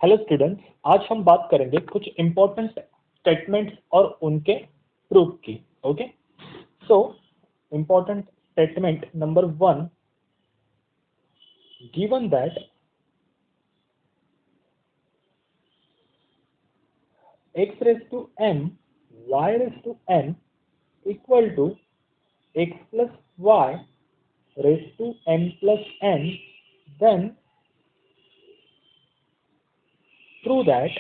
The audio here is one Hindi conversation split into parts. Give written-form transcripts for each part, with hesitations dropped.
हेलो स्टूडेंट्स, आज हम बात करेंगे कुछ इम्पोर्टेंट स्टेटमेंट्स और उनके प्रूफ की। Okay, so important statement number 1, given that x raised to m y raised to n equal to x plus y raised to m plus n, then prove that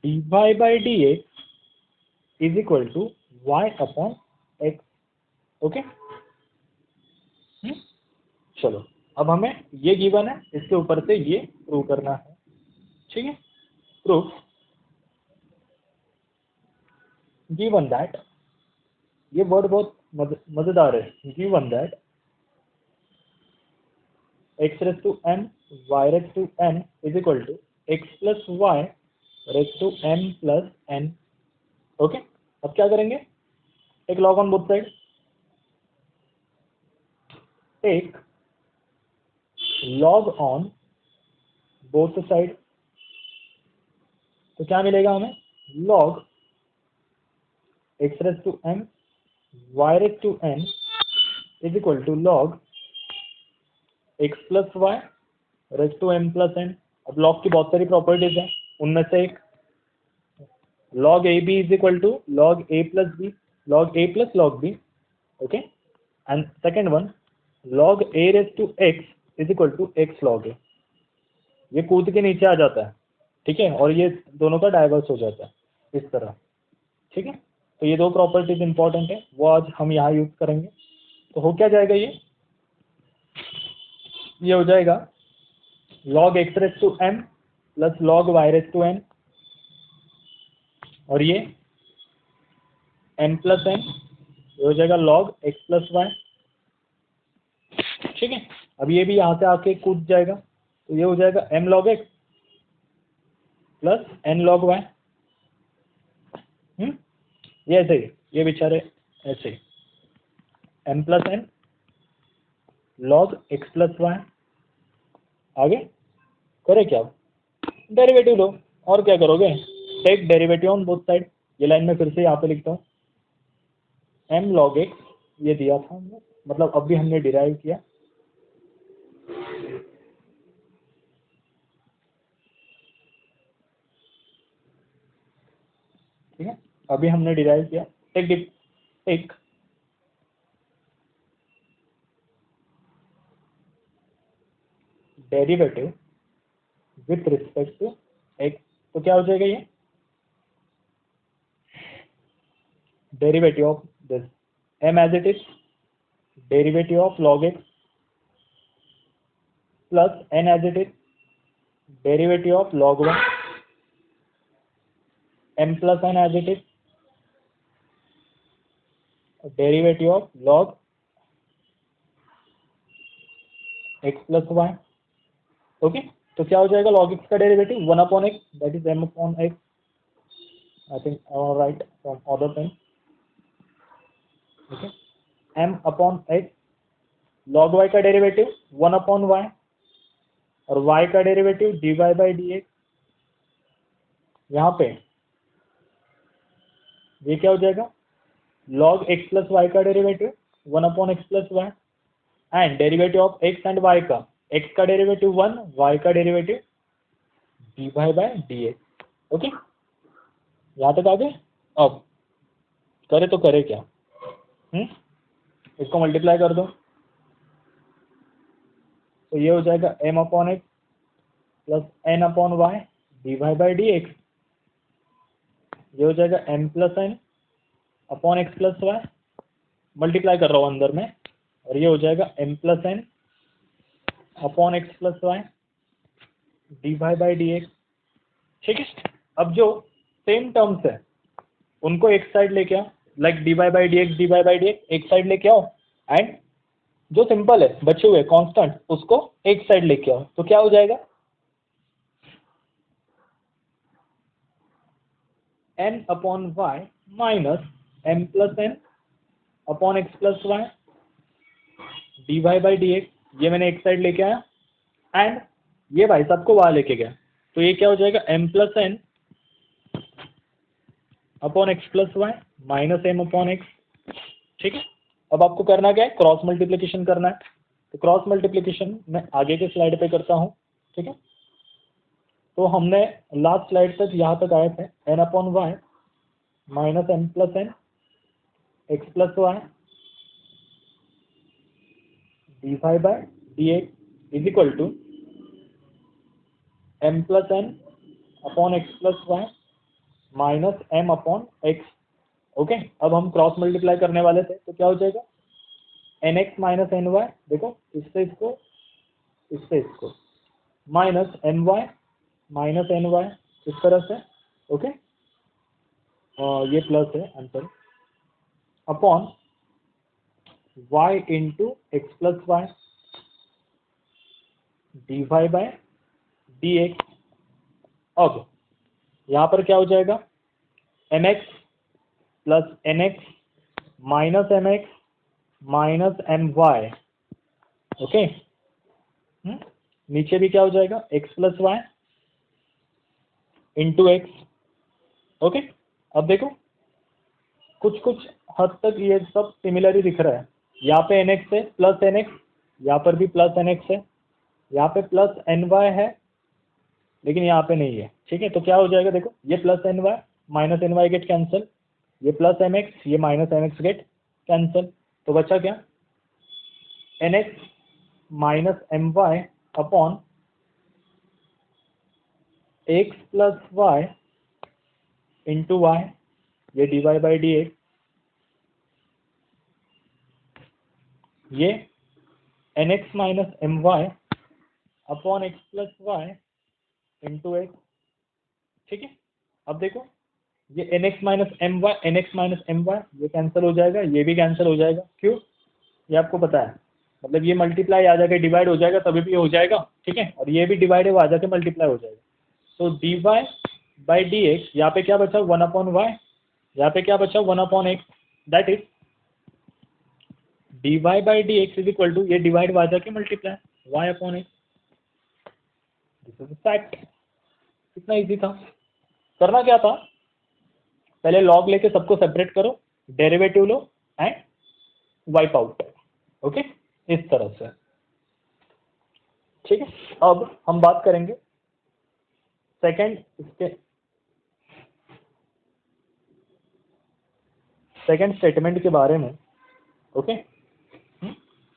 dy by dx is equal to y upon x। Okay, चलो अब हमें ये गिवन है, इसके ऊपर से ये प्रूव करना है। ठीक है, प्रूफ गिवन दैट, ये वर्ड बहुत मजेदार है। Given that x raise to m y raise to n is equal to x plus y raise to m plus n। Okay, अब क्या करेंगे? Take log on both side, take log on both side. तो क्या मिलेगा हमें? Log x raise to m y raise to n is equal to log x plus y raise to m plus n। अब लॉग की बहुत सारी प्रॉपर्टीज हैं, उनमें से एक log a b is equal to log a plus b, log a plus log b। okay, and second one log a raised to x is equal to x log a। ये कूद के नीचे आ जाता है, ठीक है, और ये दोनों का डाइवर्स हो जाता है इस तरह। ठीक है, तो ये दो प्रॉपर्टीज इंपॉर्टेंट है, वो आज हम यहाँ यूज करेंगे। तो हो क्या जाएगा? ये हो जाएगा log x raise to m plus log y raise to n, और ये m प्लस n, ये हो जाएगा log x प्लस वाई। ठीक है, अब ये भी यहाँ से आके कूद जाएगा, तो ये हो जाएगा m log x plus n log y। ये ऐसे ही, ये बेचारे ऐसे ही, m plus n log x plus y. आगे करे क्या? डेरिवेटिव लो, और क्या करोगे? Take derivative on both side. ये लाइन में फिर से यहाँ पे लिखता हूँ, m log x, ये दिया था हमने, मतलब अब भी हमने डिराइव किया। ठीक है, अभी हमने डिराइव किया। Take derivative with respect to x। तो क्या हो जाएगा? ये derivative of this m as it is, derivative of log x plus n as it is, derivative of log y, m plus n as it is, derivative of log x plus y। Okay, तो क्या हो जाएगा? log x का derivative 1 upon x, that is m upon x। I think I want write from other pen. Okay, m upon x, log y का डेरिवेटिव 1 अपॉन y, और y का डेरिवेटिव dy बाई dx। यहाँ पे ये क्या हो जाएगा? log x प्लस वाई का derivative 1 upon x plus y, and derivative of x and y का, x का डेरिवेटिव 1, y का derivative dy by dx। Okay, यहाँ तक आ गए? अब करे तो करे क्या? इसको मल्टीप्लाई कर दो, तो ये हो जाएगा m upon x plus n upon y d Y by D x. ये हो जाएगा m plus n upon x plus y, multiply कर रहा हूँ अंदर में, और ये हो जाएगा m plus n upon x plus y d Y by D x. ठीक है, अब जो सेम टर्म्स है उनको एक साइड लेके आओ, like d Y by D x, d Y by D x एक साइड लेके आओ, एंड जो सिंपल है बचे हुए कांस्टेंट उसको एक साइड लेके आओ। तो क्या हो जाएगा? n upon y minus m plus n upon x plus y d Y by D x. ये मैंने एक साइड लेके आया, एंड ये भाई साहब को वहां लेके गया, तो ये क्या हो जाएगा m plus n upon x plus y minus m upon x. ठीक है, अब आपको करना क्या है, क्रॉस मल्टीप्लिकेशन करना है। तो क्रॉस मल्टीप्लिकेशन मैं आगे के स्लाइड पे करता हूँ। ठीक है, तो हमने लास्ट स्लाइड तक यहाँ तक आए थे, n upon y minus m plus n x plus y d y by d x is equal to m plus n upon x plus y minus m upon x. Okay, अब हम क्रॉस मल्टीप्लाई करने वाले थे, तो क्या हो जाएगा, n x minus N y, देखो इससे इसको minus M y minus N y, इस तरह से। ओके, ये प्लस है answer, upon y into x plus y d y by d x. अब यहाँ पर क्या हो जाएगा, m x plus n x minus M x minus M y. Okay, नीचे भी क्या हो जाएगा, x plus Y into x. Okay, अब देखो कुछ कुछ हद तक ये सब सिमिलर ही दिख रहा है। यहाँ पे एन एक्स है प्लस एन एक्स, यहाँ पर भी प्लस एन एक्स है, यहाँ पे प्लस एन वाई है लेकिन यहाँ पे नहीं है। ठीक है, तो क्या हो जाएगा, देखो ये plus N Y minus N Y get cancel, ये प्लस एम एक्स ये minus M X get cancel, तो बचा क्या, N x minus M Y upon x plus Y into Y, ये D Y by D x, ये N x minus M Y upon x plus Y into X. ठीक है, अब देखो ये N x minus M Y ये कैंसिल हो जाएगा, ये भी कैंसिल हो जाएगा। क्यों, ये आपको पता है, मतलब ये मल्टीप्लाई आ जाकर डिवाइड हो जाएगा तभी भी हो जाएगा। ठीक है, और ये भी डिवाइड है वो आ जाके मल्टीप्लाई हो जाएगा। तो d Y by D x, यहाँ पे क्या बचा, वन अपॉन वाई, यहाँ पे क्या बचा, one upon x, that is d Y by D x is equal to, ये डिवाइड आ जाके multiply y upon x. This is fact. कितना इजी था, करना क्या था, पहले लॉग लेके सबको सेपरेट करो, derivative low and wipe out. Okay, इस तरह से। ठीक है, अब हम बात करेंगे सेकंड स्टेटमेंट के बारे में। Okay,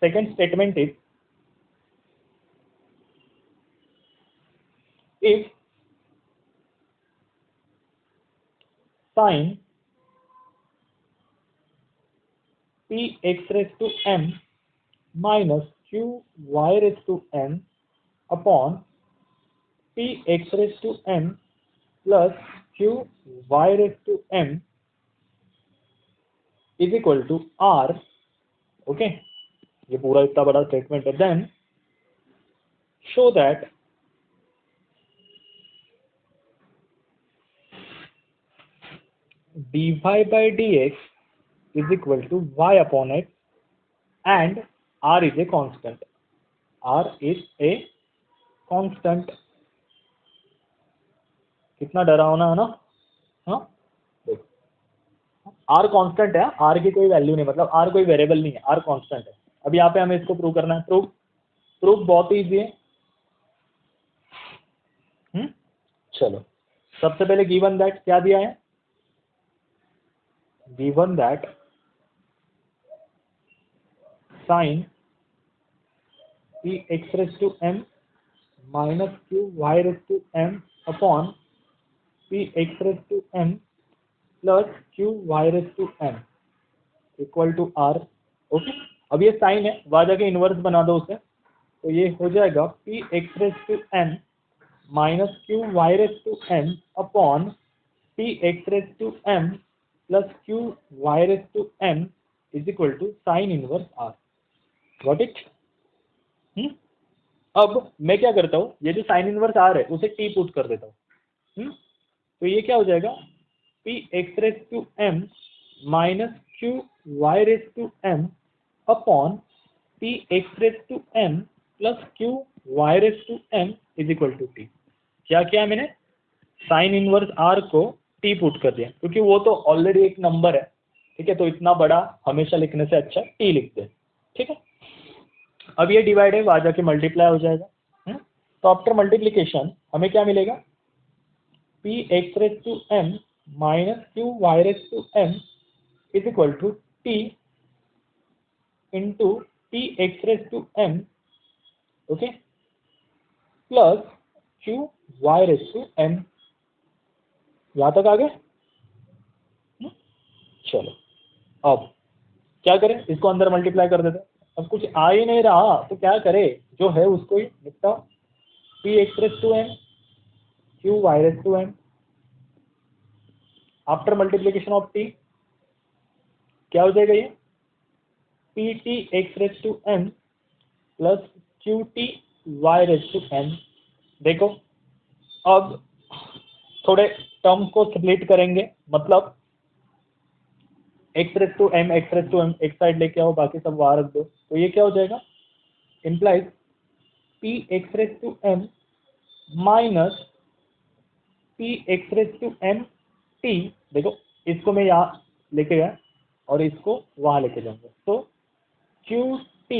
second statement is, if sin p x raised to m minus q y raised to m upon p x raised to m plus q y raised to m is equal to r। Okay, ये पूरा इतना बड़ा स्टेटमेंट है। Then show that dy by dx is equal to y upon x and r is a constant। r is a constant। कितना डरावना है ना, हाँ देखो r कांस्टेंट है, r की कोई वैल्यू नहीं, मतलब r कोई वेरिएबल नहीं है, r कांस्टेंट है। अब यहाँ पे हमें इसको प्रूव करना है। प्रूफ बहुत ईजी है। चलो, सबसे पहले गिवन दैट क्या दिया है, given that sine p x raised to m minus q y raised to m upon p x raised to m plus q y raised to m equal to r। Okay, अब ये साइन है, वहां जाके इनवर्स बना दो उसे, तो ये हो जाएगा p x raised to m minus q y raised to m upon p x raised to m plus q y raised to m is equal to sine inverse r। Got it. अब मैं क्या करता हूँ, ये जो साइन इनवर्स आर है उसे टी पुट कर देता हूँ। तो ये क्या हो जाएगा, p x raise to m minus q y raise to m upon p x raise to m plus q y raise to m is equal to t. क्या किया मैंने, साइन इनवर्स r को t पुट कर दिया, क्योंकि वो तो ऑलरेडी एक नंबर है, ठीक है, तो इतना बड़ा हमेशा लिखने से अच्छा t लिखते हैं, ठीक है। अब ये डिवाइड है, वहां जाके मल्टीप्लाई हो जाएगा। तो आफ्टर मल्टीप्लीकेशन हमें क्या मिलेगा, p x raise to m minus q y raise to m is equal to t into p x raise to m, okay, plus q y raise to m। यहां तक आ गए? चलो अब क्या करें, इसको अंदर मल्टीप्लाई कर देते हैं। अब कुछ आ ही नहीं रहा तो क्या करें, जो है उसको ही निपटाओ। p x raise to m q y raise to m after multiplication of t क्या हो जाएगा, ये pt x raise to m plus qt y raise to m। देखो अब थोड़े टर्म को स्प्लिट करेंगे, मतलब x रेस टू m एक साइड लेके आओ, बाकी सब वहां रख दो, तो ये क्या हो जाएगा, implies p x raise to m minus p x raise to m t। देखो इसको मैं यहाँ लेके गया और इसको वहां लेके जाऊंगा, तो q t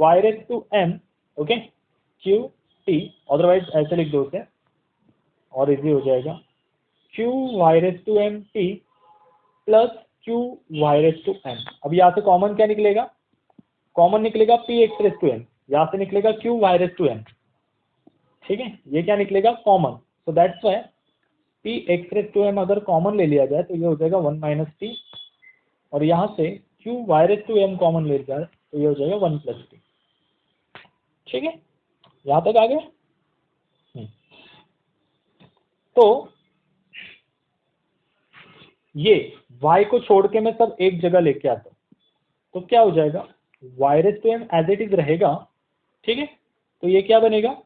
y raise to m, okay, q t, otherwise ऐसे लिख दो उसे और इजी हो जाएगा, q y raise to m t plus q y raise to m। अब यहाँ से कॉमन क्या निकलेगा, कॉमन निकलेगा p x raise to m, यहाँ से निकलेगा q y raise to m, ठीक है, ये क्या निकलेगा common, so that's why p x raise to m अगर कॉमन ले लिया जाए तो ये हो जाएगा 1 माइनस t, और यहाँ से q y raise to m common ले लिया जाए तो ये हो जाएगा 1 प्लस t, ठीक है, यहाँ तक आ गया। तो ये y को छोड़ के मैं सब एक जगह लेके आता हूँ, तो क्या हो जाएगा, y raise to m as it is रहेगा, ठीक है, तो ये क्या बनेगा,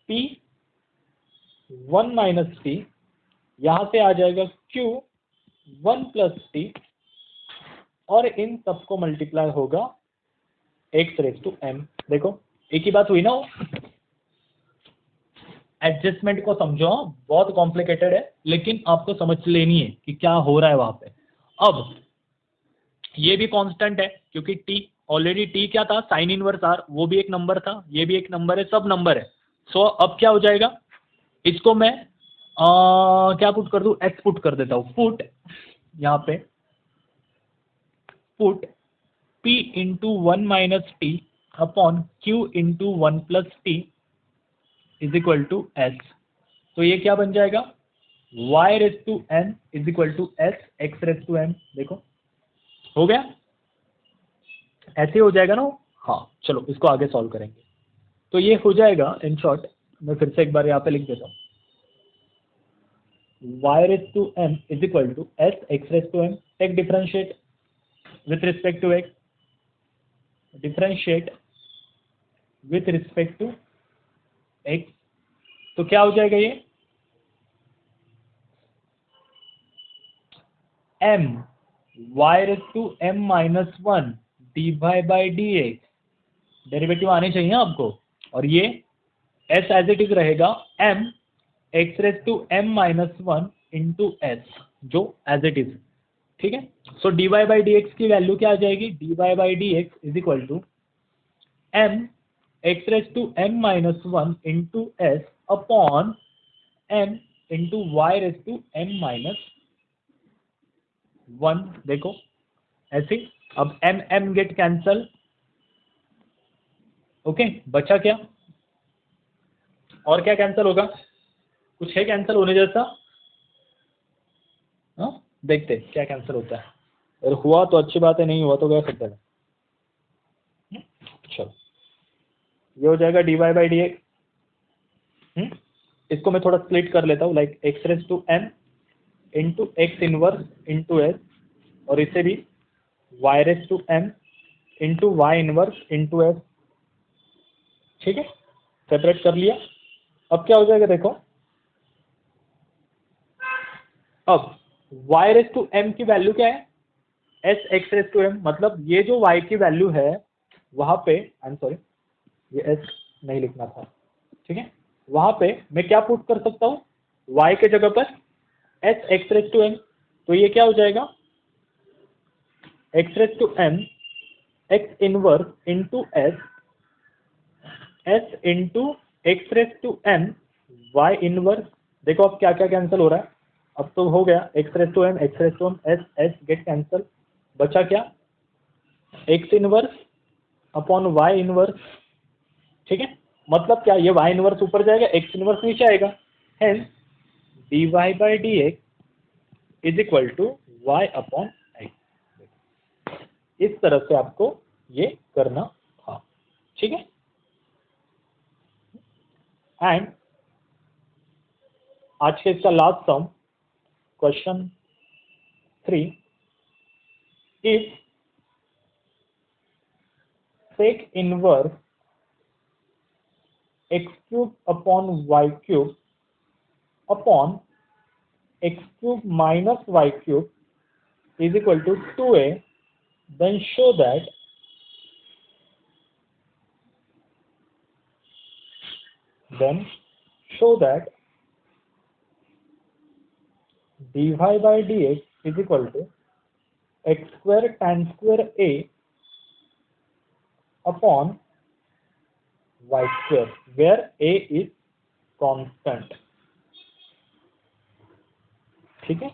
p 1 माइनस t, यहां से आ जाएगा q 1 प्लस t, और इन सबको मल्टीप्लाई होगा x रेस टू m। देखो एक ही बात हुई ना, एडजस्टमेंट को समझो, बहुत कॉम्प्लिकेटेड है लेकिन आपको समझ लेनी है कि क्या हो रहा है वहां पे। अब ये भी कांस्टेंट है क्योंकि t ऑलरेडी t क्या था, साइन इनवर्स r, वो भी एक नंबर था, ये भी एक नंबर है, सब नंबर है। सो अब क्या हो जाएगा, इसको मैं क्या पुट कर दूं, x पुट कर देता हूं, पुट यहाँ पे put p into 1 minus t upon q into 1 plus t is equal to s। तो ये क्या बन जाएगा, y raise to n is equal to s x raise to m। देखो हो गया, ऐसे हो जाएगा ना। हाँ चलो इसको आगे सॉल्व करेंगे। तो ये हो जाएगा इन शॉर्ट, मैं फिर से एक बार यहाँ पे लिख देता हूँ, y raise to m is equal to s x raise to m, take differentiate with respect to x, differentiate with respect to x, तो क्या हो जाएगा ये m y raise to m minus 1 dy by D x, derivative आने चाहिए आपको, और ये s एज इट इज रहेगा m x raise to m minus 1 into s, जो एज इट इज, ठीक है। So dy by D x की वैल्यू क्या आ जाएगी, dy by D x is equal to m x raise to m minus 1 into s upon m into y raise to m minus 1। देखो ऐसे, अब m गेट कैंसल, ओके, बचा क्या, और क्या कैंसल होगा, कुछ है कैंसल होने जैसा, हाँ देखते क्या कैंसल होता है, अगर हुआ तो अच्छी बात है, नहीं हुआ तो क्या सकते हैं। चलो ये हो जाएगा dy बाई डी एक्स, इसको मैं थोड़ा स्प्लिट कर लेता हूँ, like x raise to m into x inverse into s, और इसे भी y raise to m into y inverse into s, ठीक है, सेपरेट कर लिया। अब क्या हो जाएगा देखो, अब y रेस टू m की वैल्यू क्या है, s x raise to m, मतलब ये जो y की वैल्यू है वहां पे, आई एम सॉरी, ये s नहीं लिखना था, ठीक है। वहां पे मैं क्या पुट कर सकता हूँ, y के जगह पर s x raise to m, तो ये क्या हो जाएगा, x raise to m x inverse into s into x raise to m y inverse. देखो अब क्या क्या कैंसिल हो रहा है, अब तो हो गया x raise to m x raise to m s get cancel, बचा क्या, x inverse upon y inverse, ठीक है। मतलब क्या, ये y इनवर्स ऊपर जाएगा, x इनवर्स नीचे आएगा, hence dy by D x is equal to y upon x. इस तरह से आपको ये करना था, ठीक है। एंड आज के इसका last sum, question 3, if sec inverse x cube upon y cube upon x cube minus y cube is equal to 2a, then show that dy by dx is equal to x square tan square a upon y square where a is constant, ठीक है।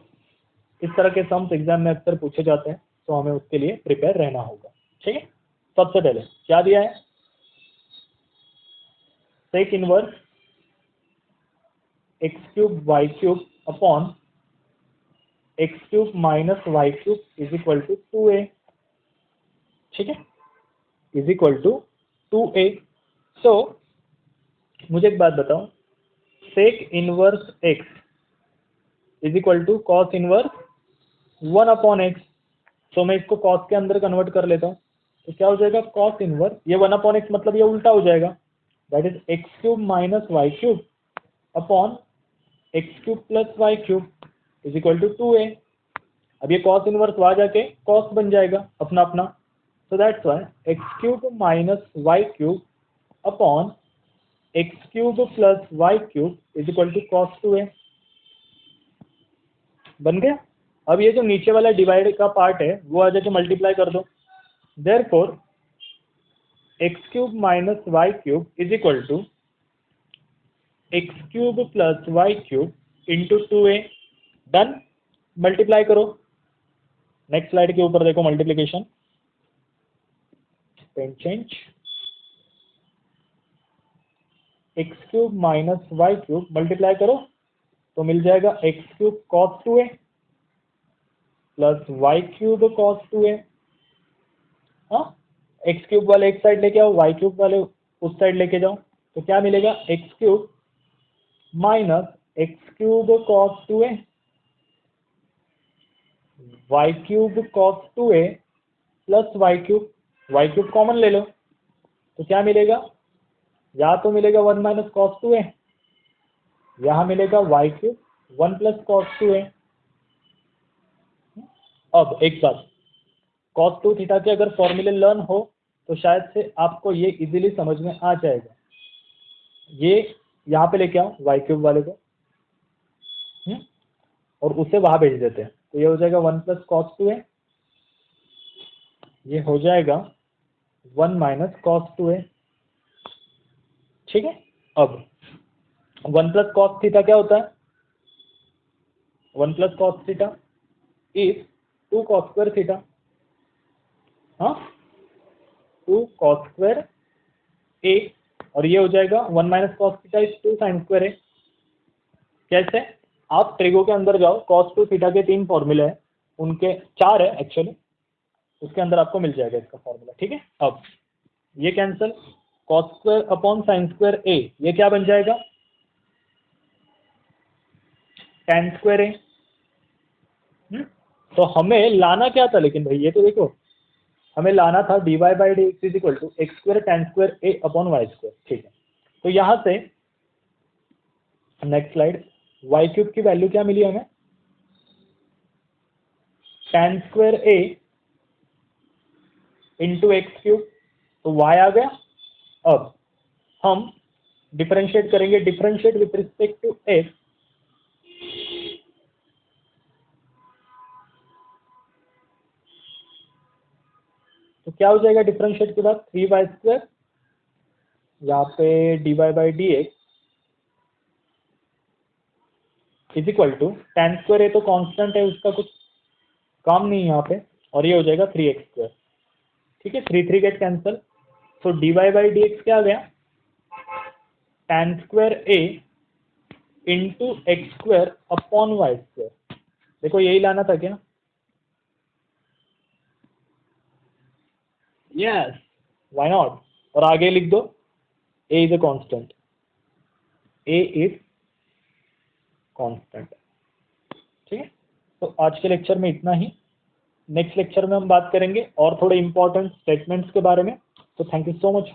इस तरह के सम्स एग्जाम में अक्सर पूछे जाते हैं, तो हमें उसके लिए प्रिपेयर रहना होगा, ठीक है। सबसे पहले क्या दिया है, sec inverse x cube y cube upon x cube minus y cube is equal to 2a, ठीक है, इज इक्वल टू 2a। सो मुझे एक बात बताओ, sec inverse x is equal to cos inverse 1 upon x, तो मैं इसको कॉस के अंदर कन्वर्ट कर लेता हूँ, तो क्या हो जाएगा, कॉस इनवर्स, ये 1 अपॉन एक्स मतलब ये उल्टा हो जाएगा, that is x cube minus y cube upon x cube plus y cube is equal to 2a। अब ये कॉस इनवर्स वहां जाके कॉस बन जाएगा अपना अपना, so that's why x cube minus y cube upon x cube plus y cube is equal to cos 2a, बन गया। अब ये जो नीचे वाला डिवाइड का पार्ट है वो आ जाके मल्टीप्लाई कर दो, therefore x cube minus y cube is equal to x cube plus y cube into 2a, done. Multiply करो, नेक्स्ट स्लाइड के ऊपर देखो multiplication, pen change, x cube minus y cube multiply करो तो मिल जाएगा x cube cos 2a plus y cube cos 2a, हाँ, एक्स क्यूब वाले एक साइड लेके आओ, वाई क्यूब वाले उस साइड लेके जाओ, तो क्या मिलेगा, x cube minus x cube cos 2a y cube cos 2a plus y cube common ले लो, तो क्या मिलेगा, या तो मिलेगा 1 माइनस कॉस 2a, यहां मिलेगा Y cube 1 plus cos 2a। अब एक बात, कॉस 2 थीटा के अगर फॉर्मूले लर्न हो तो शायद से आपको ये इजीली समझ में आ जाएगा, ये यहाँ पे लेके आओ वाई क्यूब वाले को, और उसे वहां भेज देते हैं, तो ये हो जाएगा 1 प्लस कॉस 2a, ये हो जाएगा 1 माइनस कॉस 2a, ठीक है। अब 1 प्लस कॉस थीटा क्या होता है, 1 plus cos theta is 2 cos square theta, हाँ, 2 कॉस स्क्वायर ए, और ये हो जाएगा 1 minus cos theta is 2 sine square A. कैसे, आप ट्रिगो के अंदर जाओ, कॉस 2 थीटा के 3 फॉर्मूले हैं, उनके 4 है एक्चुअली, उसके अंदर आपको मिल जाएगा इसका फॉर्मूला, ठीक है। अब ये cancel, cos square upon sine square A, ये क्या बन जाएगा, tan स्क्वायर ए। तो हमें लाना क्या था, लेकिन भाई ये तो देखो, हमें लाना था dy by D x is equal to x square tan square a upon y square, ठीक है। तो यहां से नेक्स्ट स्लाइड, वाई क्यूब की वैल्यू क्या मिली हमें, tan square a into x cube, तो y आ गया। अब हम डिफरेंशिएट करेंगे, differentiate with respect to x, तो क्या हो जाएगा डिफरेंशिएट के बाद 3y² यहाँ पे dy/dx is equal to tan square है तो कांस्टेंट है, उसका कुछ काम नहीं है यहाँ पे, और ये हो जाएगा 3x²। ठीक है, 3 गेट कैंसल, तो dy/dx क्या आ गया, tan square a into x² upon y²। देखो यही लाना था क्या, यस, व्हाई नॉट। और आगे लिख दो a is a constant, a is constant. ठीक है, तो आज के लेक्चर में इतना ही। नेक्स्ट लेक्चर में हम बात करेंगे और थोड़े इंपॉर्टेंट स्टेटमेंट्स के बारे में। तो थैंक यू सो मच।